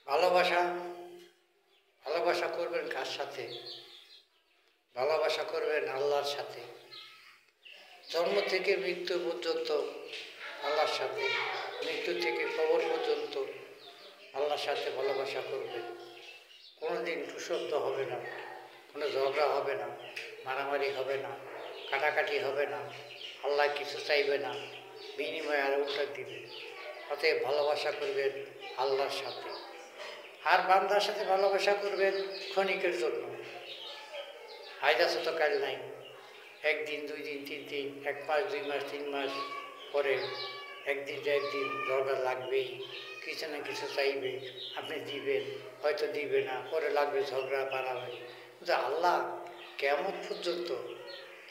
ভালোবাসা ভালোবাসা করবেন কার সাথে? ভালোবাসা করবেন আল্লাহর সাথে। জন্ম থেকে মৃত্যু পর্যন্ত আল্লাহর সাথে, মৃত্যু থেকে কবর পর্যন্ত আল্লাহর সাথে ভালোবাসা করবেন। কোনো দিন টুশব্দ হবে না, কোনো ঝগড়া হবে না, মারামারি হবে না, কাটাকাটি হবে না, আল্লাহ কিছু চাইবে না, বিনিময়ে আর উল্টা দিবে। অতএব ভালোবাসা করবেন আল্লাহর সাথে। আর বান্দার সাথে ভালোবাসা করবেন ক্ষণিকের জন্য। আজ আছে তো কাল নাই, একদিন, 2 দিন, 3 দিন, 1 মাস, 2 মাস, 3 মাস পরে একদিন ঝগড়া লাগবেই, কিছু না কিছু চাইবে, আপনি দিবেন, হয়তো দিবে না, পরে লাগবে ঝগড়া পারাবাড়ি। কিন্তু আল্লাহ কিয়ামত পর্যন্ত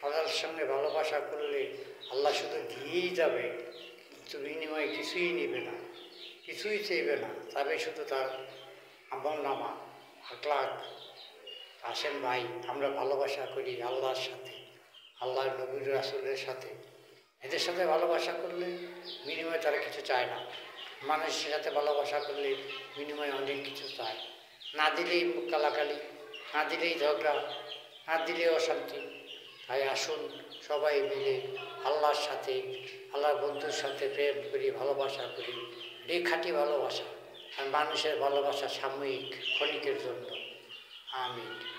আল্লাহর সঙ্গে ভালোবাসা করলে আল্লাহ শুধু দিয়েই যাবে, কিন্তু বিনিময়ে কিছুই নেবে না, কিছুই চাইবে না, তবে শুধু তার আমলনামা, আখলাক। আসেন ভাই, আমরা ভালোবাসা করি আল্লাহর সাথে, আল্লাহর নবীর রাসূলের সাথে। এদের সাথে ভালোবাসা করলে বিনিময়ে তারা কিছু চায় না। মানুষের সাথে ভালোবাসা করলে বিনিময়ে অনেক কিছু চায়। না দিলেই মুখ কালাকালি, না দিলেই ঝগড়া, না দিলেই অশান্তি। তাই আসুন সবাই মিলে আল্লাহর সাথে, আল্লাহর বন্ধুর সাথে প্রেম করি, ভালোবাসা করি। এটাই খাঁটি ভালোবাসা। আর মানুষের ভালোবাসা সাময়িক, ক্ষণিকের জন্য। আমিন।